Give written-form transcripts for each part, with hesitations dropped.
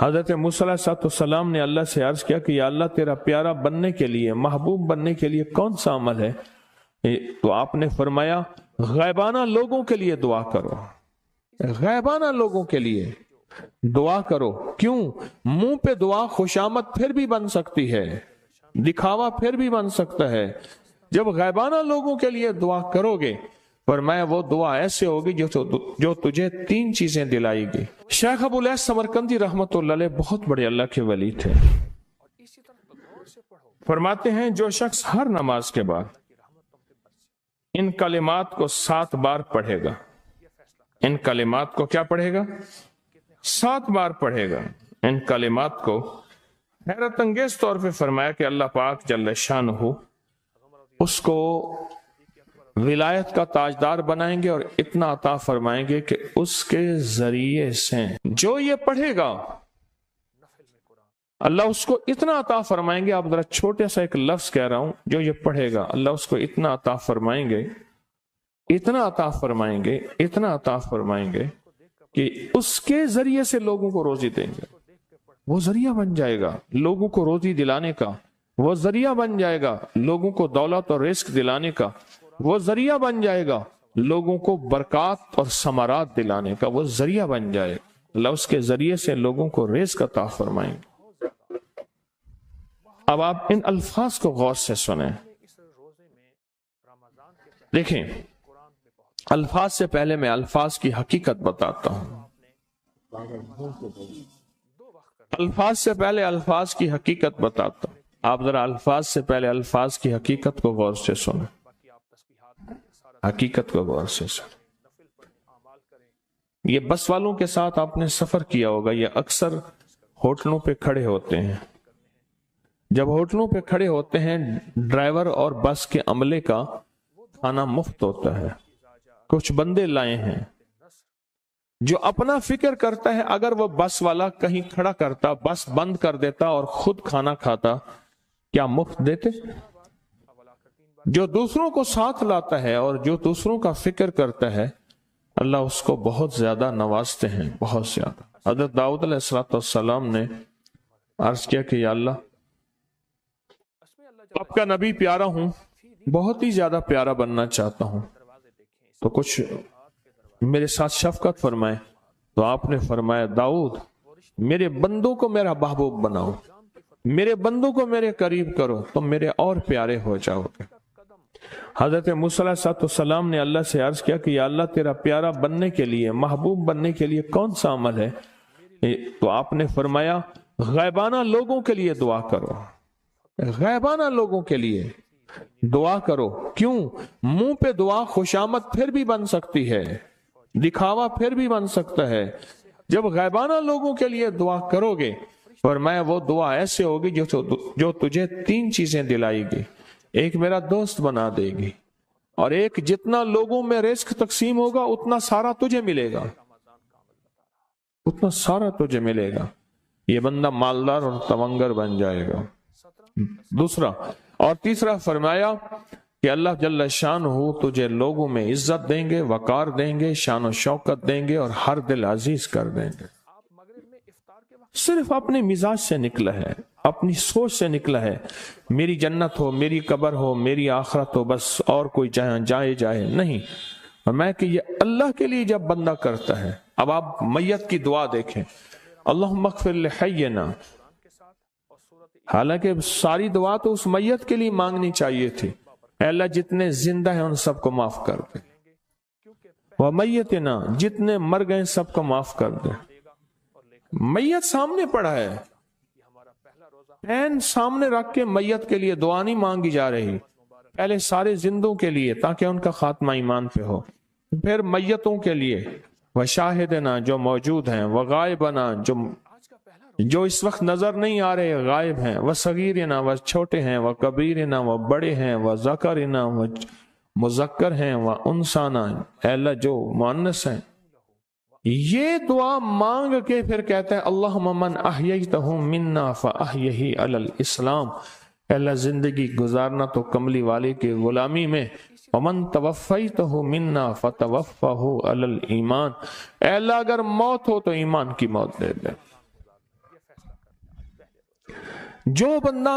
حضرت موسیٰ علیہ السلام نے اللہ سے عرض کیا کہ یا اللہ تیرا پیارا بننے کے لیے، محبوب بننے کے لیے کون سا عمل ہے؟ تو آپ نے فرمایا غیبانہ لوگوں کے لیے دعا کرو، غیبانہ لوگوں کے لیے دعا کرو۔ کیوں؟ منہ پہ دعا خوشامد پھر بھی بن سکتی ہے، دکھاوا پھر بھی بن سکتا ہے۔ جب غیبانہ لوگوں کے لیے دعا کرو گے، فرمایا وہ دعا ایسے ہوگی جو تجھے 3 چیزیں دلائے گی۔ شیخ ابو الیاس سمرقندی رحمت اللہ علیہ بہت بڑے اللہ کے ولی تھے۔ فرماتے ہیں جو شخص ہر نماز کے بعد ان کلمات کو 7 بار پڑھے گا، ان کلمات کو کیا پڑھے گا؟ 7 بار پڑھے گا ان کلمات کو۔ حیرت انگیز طور پہ فرمایا کہ اللہ پاک جل شانہ اس کو ولایت کا تاجدار بنائیں گے اور اتنا عطا فرمائیں گے کہ اس کے ذریعے سے جو یہ پڑھے گا اللہ اس کو اتنا عطا فرمائیں گے۔ آپ ذرا چھوٹے سا ایک لفظ کہہ رہا ہوں، جو یہ پڑھے گا اللہ اس کو اتنا عطا فرمائیں گے، اتنا عطا فرمائیں گے، اتنا عطا فرمائیں گے کہ اس کے ذریعے سے لوگوں کو روزی دیں گے۔ وہ ذریعہ بن جائے گا لوگوں کو روزی دلانے کا، وہ ذریعہ بن جائے گا لوگوں کو دولت اور رزق دلانے کا، وہ ذریعہ بن جائے گا لوگوں کو برکات اور ثمرات دلانے کا، وہ ذریعہ بن جائے گا۔ اللہ اس کے ذریعے سے لوگوں کو رزق عطا فرمائیں گے۔ اب آپ ان الفاظ کو غور سے سنیں، دیکھیں الفاظ سے پہلے میں الفاظ کی حقیقت بتاتا ہوں۔ الفاظ سے پہلے الفاظ کی حقیقت بتاتا ہوں۔ آپ ذرا الفاظ سے پہلے الفاظ کی حقیقت کو غور سے سنیں، حقیقت کو غور سے سنیں۔ یہ بس والوں کے ساتھ آپ نے سفر کیا ہوگا، یہ اکثر ہوٹلوں پہ کھڑے ہوتے ہیں۔ جب ہوٹلوں پہ کھڑے ہوتے ہیں ڈرائیور اور بس کے عملے کا کھانا مفت ہوتا ہے۔ کچھ بندے لائے ہیں جو اپنا فکر کرتا ہے اگر وہ بس والا کہیں کھڑا کرتا، بس بند کر دیتا اور خود کھانا کھاتا، کیا مفت دیتے؟ جو دوسروں کو ساتھ لاتا ہے اور جو دوسروں کا فکر کرتا ہے اللہ اس کو بہت زیادہ نوازتے ہیں، بہت زیادہ۔ حضرت داؤد علیہ السلام نے عرض کیا کہ یا اللہ آپ کا نبی پیارا ہوں، بہت ہی زیادہ پیارا بننا چاہتا ہوں، تو کچھ میرے ساتھ شفقت فرمائے۔ تو آپ نے فرمایا داؤد میرے بندوں کو میرا محبوب بناؤ، میرے بندوں کو میرے قریب کرو، تم میرے اور پیارے ہو جاؤ گے۔ حضرت موسیٰ علیہ السلام نے اللہ سے عرض کیا کہ یا اللہ تیرا پیارا بننے کے لیے، محبوب بننے کے لیے کون سا عمل ہے؟ تو آپ نے فرمایا غیبانہ لوگوں کے لیے دعا کرو، غیبانہ لوگوں کے لیے دعا کرو۔ کیوں؟ منہ پہ دعا خوشامد پھر بھی بن سکتی ہے، دکھاوا پھر بھی بن سکتا ہے۔ جب غیبانہ لوگوں کے لیے دعا کرو گے، فرمایا وہ دعا ایسے ہوگی جو تجھے 3 چیزیں دلائے گی۔ ایک میرا دوست بنا دے گی، اور ایک جتنا لوگوں میں رزق تقسیم ہوگا اتنا سارا تجھے ملے گا، اتنا سارا تجھے ملے گا۔ یہ بندہ مالدار اور تونگر بن جائے گا۔ دوسرا اور تیسرا فرمایا کہ اللہ جل شانہ تجھے لوگوں میں عزت دیں گے، وقار دیں گے، شان و شوکت دیں گے اور ہر دل عزیز کر دیں گے۔ صرف اپنے مزاج سے نکلا ہے، اپنی سوچ سے نکلا ہے، میری جنت ہو، میری قبر ہو، میری آخرت ہو، بس اور کوئی جائے نہیں۔ میں کہ یہ اللہ کے لیے جب بندہ کرتا ہے۔ اب آپ میت کی دعا دیکھیں، اللہم اغفر لحینا، حالانکہ ساری دعا تو اس میت کے لیے مانگنی چاہیے تھی، اے اللہ جتنے زندہ ہیں ان سب کو معاف کر دے، ومیتنا جتنے مر گئے سب کو معاف کر دے۔ میت سامنے پڑا ہے، پین سامنے رکھ کے میت کے لیے دعا نہیں مانگی جا رہی، پہلے سارے زندوں کے لیے تاکہ ان کا خاتمہ ایمان پہ ہو، پھر میتوں کے لیے، وشاہدنا جو موجود ہیں، وغائبنا جو اس وقت نظر نہیں آ رہے غائب ہیں، وصغیرنا وہ چھوٹے ہیں، وکبیرنا وہ بڑے ہیں، وذکرنا وہ مذکر ہیں، وانثانا اے اللہ جو مؤنث ہیں۔ یہ دعا مانگ کے پھر کہتا ہے اللہم من احییتہ منا فاحیہ علی الاسلام، اے اللہ زندگی گزارنا تو کملی والے کے غلامی میں، ومن توفیتہ منا فتوفہ علی الایمان، اے اللہ اگر موت ہو تو ایمان کی موت دے دے۔ جو بندہ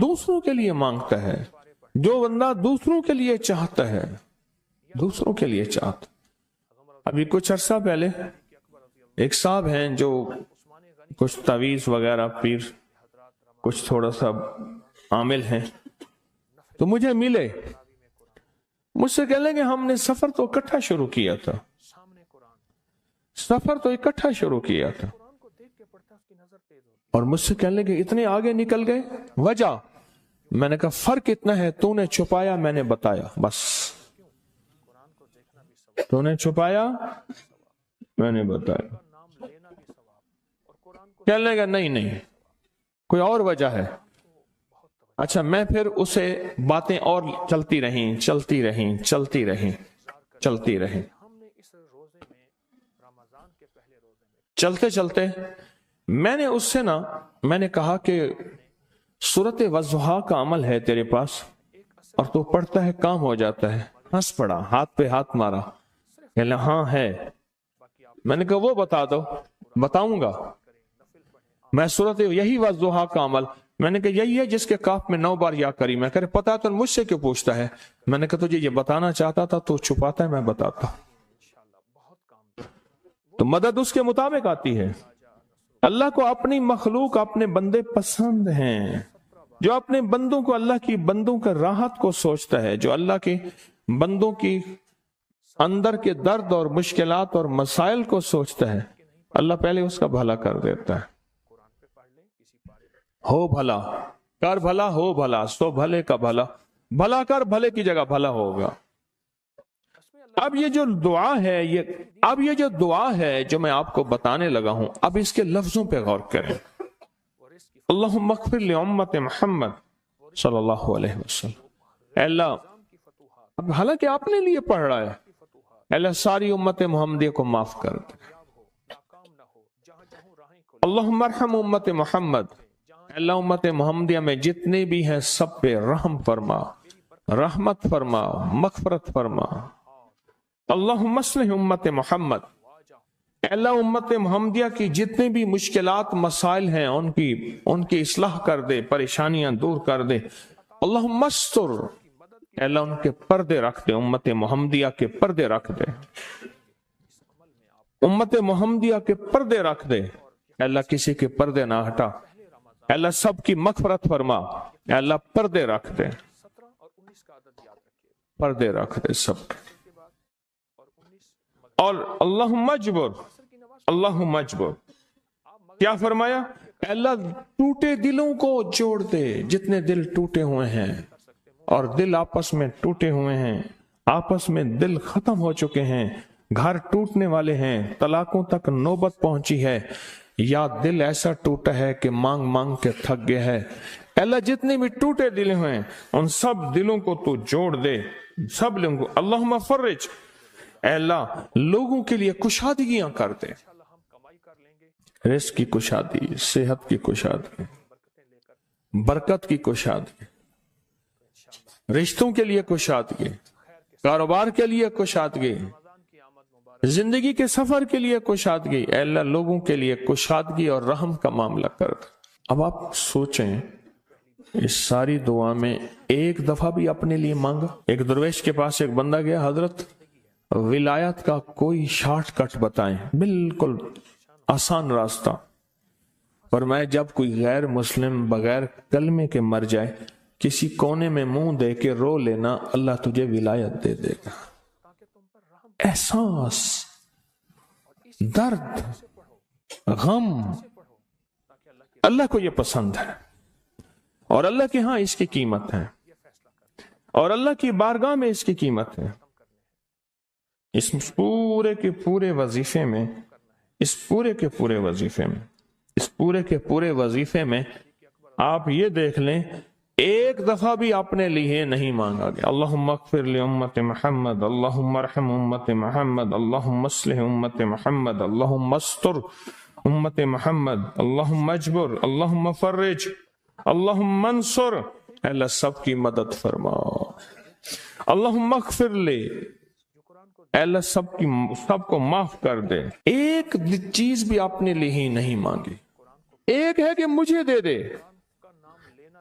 دوسروں کے لیے مانگتا ہے، جو بندہ دوسروں کے لیے چاہتا ہے، دوسروں کے لیے چاہتا. ابھی کچھ عرصہ پہلے ایک صاحب ہیں جو کچھ تعویذ وغیرہ پیر کچھ تھوڑا سا عامل ہیں، تو مجھے ملے، مجھ سے کہہ لیں کہ ہم نے سفر تو اکٹھا شروع کیا تھا، سفر تو اکٹھا شروع کیا تھا، اور مجھ سے کہنے کہ اتنے آگے نکل گئے. وجہ میں نے کہا فرق اتنا ہے، تو نے چھپایا میں نے بتایا، بس تو نے چھپایا میں نے بتایا. کہنے لگا نہیں کوئی اور وجہ ہے. اچھا میں پھر اسے باتیں اور چلتی رہیں. چلتے میں نے اس سے میں نے کہا کہ سورت والضحیٰ کا عمل ہے تیرے پاس اور تو پڑھتا ہے کام ہو جاتا ہے. ہنس پڑا، ہاتھ پہ ہاتھ مارا، کہنا ہاں ہے. میں نے کہا وہ بتا دو. بتاؤں گا میں سورت یہی والضحیٰ کا عمل. میں نے کہا یہی ہے جس کے کاف میں 9 بار یا کری. میں کہہ پتا تو مجھ سے کیوں پوچھتا ہے؟ میں نے کہا تجھے یہ بتانا چاہتا تھا تو چھپاتا ہے، میں بتاتا. تو مدد اس کے مطابق آتی ہے. اللہ کو اپنی مخلوق اپنے بندے پسند ہیں. جو اپنے بندوں کو، اللہ کی بندوں کا راحت کو سوچتا ہے، جو اللہ کے بندوں کی اندر کے درد اور مشکلات اور مسائل کو سوچتا ہے، اللہ پہلے اس کا بھلا کر دیتا ہے. ہو بھلا کر بھلا، ہو بھلا سو بھلے کا بھلا، بھلا کر بھلے کی جگہ بھلا ہوگا. اب یہ جو دعا ہے جو میں آپ کو بتانے لگا ہوں، اب اس کے لفظوں پہ غور کریں. اللہم اغفر لامت محمد صلی اللہ علیہ وسلم. اے اللہ، اب حالانکہ آپ نے لیے پڑھ رہا ہے، اے اللہ ساری امت محمدیہ کو معاف کر دے. اللہم ارحم امت محمد. اے اللہ امت محمدیہ میں جتنے بھی ہیں سب پہ رحم فرما، رحمت فرما، مغفرت فرما. اللہم اصلح امت محمد. اے اللہ امت محمدیہ کی جتنے بھی مشکلات مسائل ہیں ان کی اصلاح کر دے، پریشانیاں دور کر دے. اللہم استر. اے اللہ ان کے پردے رکھ دے، امت محمدیہ کے پردے رکھ دے، امت محمدیہ کے پردے رکھ دے. اے اللہ کسی کے پردے نہ ہٹا. اے اللہ سب کی مغفرت فرما. اے اللہ پردے رکھ دے، پردے رکھ دے سب کے. اور اللہم اجبر. اللہم اجبر کیا فرمایا؟ اے اللہ ٹوٹے دلوں کو جوڑ دے. جتنے دل ٹوٹے ہوئے ہیں اور دل آپس میں ٹوٹے ہوئے ہیں، آپس میں دل ختم ہو چکے ہیں، گھر ٹوٹنے والے ہیں، طلاقوں تک نوبت پہنچی ہے، یا دل ایسا ٹوٹا ہے کہ مانگ مانگ کے تھک گیا ہے. اے اللہ جتنے بھی ٹوٹے دل ہیں ان سب دلوں کو تو جوڑ دے، سب لوگوں کو. اللہم فرج. اے اللہ لوگوں کے لیے کشادگیاں کر دے، رزق کی کشادگی، صحت کی کشادگی، برکت کی کشادگی، رشتوں کے لیے کشادگی، کاروبار کے لیے کشادگی، زندگی کے سفر کے لیے کشادگی. اے اللہ لوگوں کے لیے کشادگی اور رحم کا معاملہ کر دے. اب آپ سوچیں اس ساری دعا میں ایک دفعہ بھی اپنے لیے مانگا؟ ایک درویش کے پاس ایک بندہ گیا، حضرت ولایت کا کوئی شارٹ کٹ بتائیں، بالکل آسان راستہ. فرمایا جب کوئی غیر مسلم بغیر کلمے کے مر جائے، کسی کونے میں منہ دے کے رو لینا، اللہ تجھے ولایت دے دے گا. احساس، درد، غم، اللہ کو یہ پسند ہے اور اللہ کے ہاں اس کی قیمت ہے اور اللہ کی بارگاہ میں اس کی قیمت ہے. اس پورے کے پورے وظیفے میں آپ یہ دیکھ لیں ایک دفعہ بھی اپنے لیے نہیں مانگا گیا. اللہم اغفر لامت محمد، اللہم ارحم امت محمد، اللہم اصلح امت محمد، اللہم استر امت محمد، اللہم اجبر، اللہم فرج، اللہم انصر. اے اللہ سب کی مدد فرما. اللہم اغفر لے. اے اللہ سب کو معاف کر دے. ایک چیز بھی اپنے لیے ہی نہیں مانگی. ایک ہے کہ مجھے دے دے،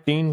3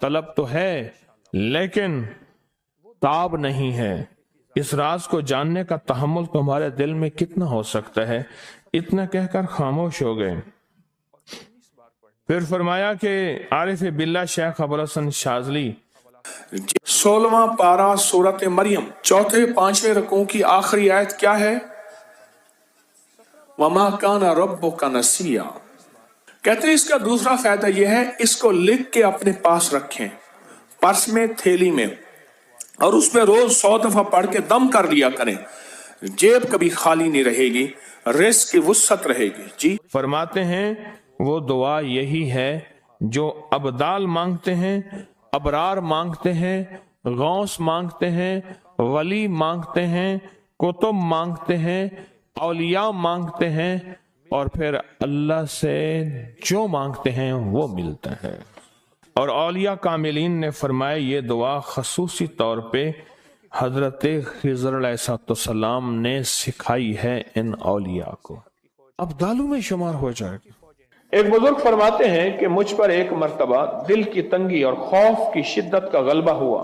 طلب تو ہے لیکن تاب نہیں ہے. اس راز کو جاننے کا تحمل تمہارے دل میں کتنا ہو سکتا ہے؟ اتنا کہہ کر خاموش ہو گئے. پھر فرمایا کہ عارف باللہ شیخ ابوالحسن شاذلی 16واں پارہ سورت مریم 4-5 رکوع کی آخری آیت کیا ہے؟ وَمَا كَانَ رَبُّكَ نَسِيًّا. کہتے ہیں اس کا دوسرا فائدہ یہ ہے اس کو لکھ کے اپنے پاس رکھیں، پرس میں، تھیلی میں، اور اس پہ روز 100 دفعہ پڑھ کے دم کر لیا کریں. جیب کبھی خالی نہیں رہے گی، رزق کی وسعت رہے گی. جی فرماتے ہیں وہ دعا یہی ہے جو ابدال مانگتے ہیں، ابرار مانگتے ہیں، غوث مانگتے ہیں، ولی مانگتے ہیں، کتب مانگتے ہیں، اولیاء مانگتے ہیں، اور پھر اللہ سے جو مانگتے ہیں وہ ملتا ہے. اور اولیاء کاملین نے فرمایا یہ دعا خصوصی طور پہ حضرت خضر علیہ السلام نے سکھائی ہے ان اولیاء کو. ابدالوں میں شمار ہو جائے گا. ایک بزرگ فرماتے ہیں کہ مجھ پر ایک مرتبہ دل کی تنگی اور خوف کی شدت کا غلبہ ہوا.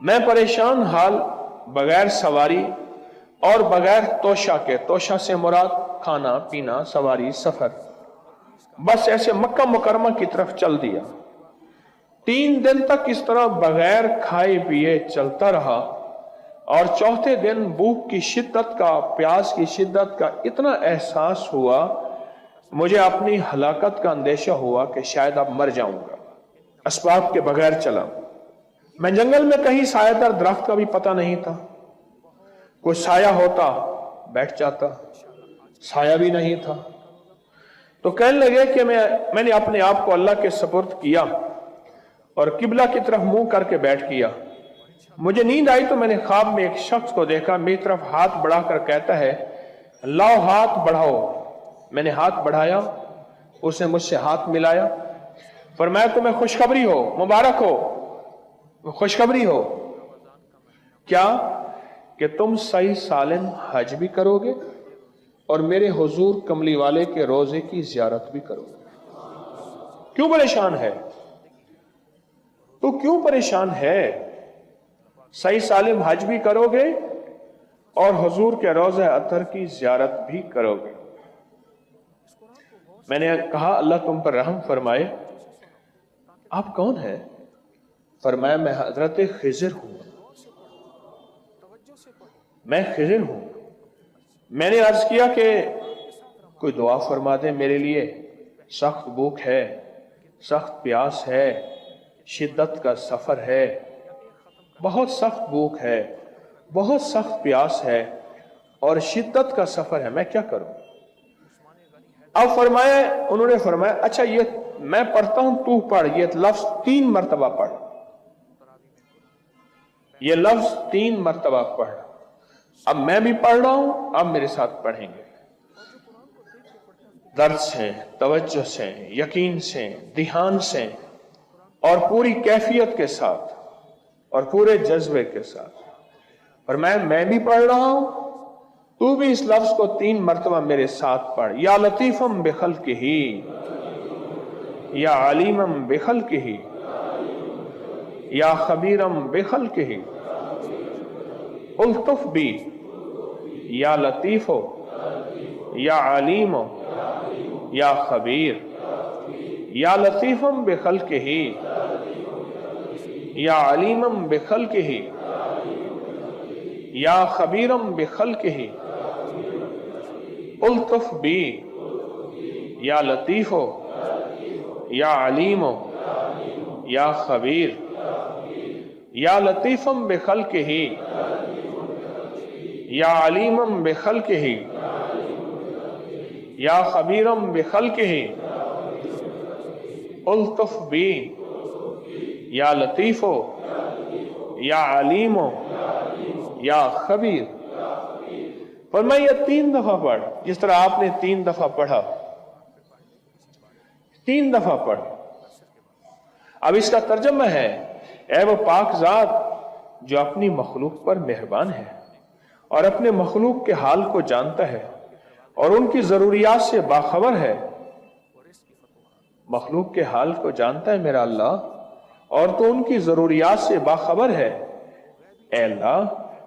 میں پریشان حال بغیر سواری اور بغیر توشہ کے، توشہ سے مراد کھانا پینا، سواری، سفر، بس ایسے مکہ مکرمہ کی طرف چل دیا. 3 دن تک اس طرح بغیر کھائے پیے چلتا رہا، اور چوتھے دن بھوک کی شدت کا، پیاس کی شدت کا اتنا احساس ہوا، مجھے اپنی ہلاکت کا اندیشہ ہوا کہ شاید اب مر جاؤں گا. اسباب کے بغیر چلا. میں جنگل میں کہیں سایہ دار درخت کا بھی پتہ نہیں تھا. کوئی سایہ ہوتا بیٹھ جاتا، سایہ بھی نہیں تھا. تو کہنے لگے کہ میں نے اپنے آپ کو اللہ کے سپرد کیا اور قبلہ کی طرف منہ کر کے بیٹھ کیا. مجھے نیند آئی تو میں نے خواب میں ایک شخص کو دیکھا، میری طرف ہاتھ بڑھا کر کہتا ہے لاؤ ہاتھ بڑھاؤ. میں نے ہاتھ بڑھایا، اس نے مجھ سے ہاتھ ملایا، فرمایا تمہیں خوشخبری ہو، مبارک ہو، خوشخبری ہو. کیا؟ کہ تم صحیح سالم حج بھی کرو گے اور میرے حضور کملی والے کے روزے کی زیارت بھی کرو گے. کیوں پریشان ہے؟ تو کیوں پریشان ہے؟ صحیح سالم حج بھی کرو گے اور حضور کے روضہ اطہر کی زیارت بھی کرو گے. میں نے کہا اللہ تم پر رحم فرمائے، آپ کون ہیں؟ فرمایا میں حضرت خضر ہوں. میں خضر ہوں. میں نے عرض کیا کہ کوئی دعا فرما دے میرے لیے، سخت بھوک ہے، سخت پیاس ہے، شدت کا سفر ہے، بہت سخت بھوک ہے، بہت سخت پیاس ہے اور شدت کا سفر ہے، میں کیا کروں؟ اب فرمایا، انہوں نے فرمایا اچھا یہ میں پڑھتا ہوں تو پڑھ، یہ لفظ 3 مرتبہ پڑھ، یہ لفظ 3 مرتبہ پڑھ. اب میں بھی پڑھ رہا ہوں، اب میرے ساتھ پڑھیں گے. درد سے، توجہ سے، یقین سے، دھیان سے اور پوری کیفیت کے ساتھ اور پورے جذبے کے ساتھ. اور میں بھی پڑھ رہا ہوں، تو بھی اس لفظ کو 3 مرتبہ میرے ساتھ پڑھ. یا لطیفم بخلقہ، یا علیمم بخلقہ، یا خبیرم بخلقہ. الطف بی، یا لطیف، یا علیم، یا خبیر. یا لطیفم بخلقہ، یا علیمم بخلقہ، یا خبیرم بخلقہ. الطف بی، یا لطیف، یا علیم، یا خبیر. یا لطیفم بخلقہ، یا علیمم بخلقہ، یا خبیرم بخلقہ. الطف بی، یا لطیف، یا علیم، یا خبیر. فرمایا یہ 3 دفعہ پڑھ، جس طرح آپ نے 3 دفعہ پڑھا، 3 دفعہ پڑھ. اب اس کا ترجمہ ہے اے وہ پاک ذات جو اپنی مخلوق پر مہربان ہے اور اپنے مخلوق کے حال کو جانتا ہے اور ان کی ضروریات سے باخبر ہے. مخلوق کے حال کو جانتا ہے میرا اللہ اور تو ان کی ضروریات سے باخبر ہے، اے اللہ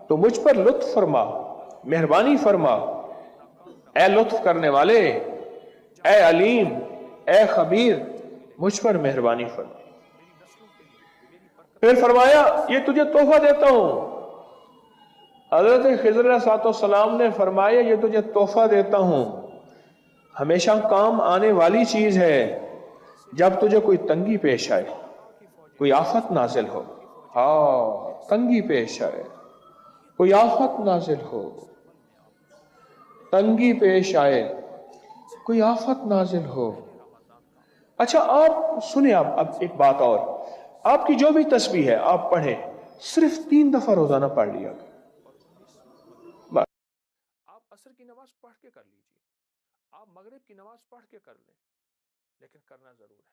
تو مجھ پر لطف فرما، مہربانی فرما، اے لطف کرنے والے، اے علیم، اے خبیر، مجھ پر مہربانی فرما۔ پھر فرمایا یہ تجھے تحفہ دیتا ہوں۔ حضرت خضر علیہ السلام نے فرمایا یہ تجھے تحفہ دیتا ہوں، ہمیشہ کام آنے والی چیز ہے جب تجھے کوئی تنگی پیش آئے، کوئی آفت نازل ہو۔ ہاں، تنگی پیش آئے، کوئی آفت نازل ہو، تنگی پیش آئے، کوئی آفت نازل ہو۔ اچھا آپ سنیں، اب ایک بات اور، آپ کی جو بھی تسبیح ہے آپ پڑھیں، صرف 3 دفعہ روزانہ پڑھ لیا کریں۔ بس۔ آپ عصر کی نماز پڑھ کے کر لیجئے، آپ مغرب کی نماز پڑھ کے کر لیں، لیکن کرنا ضرور ہے۔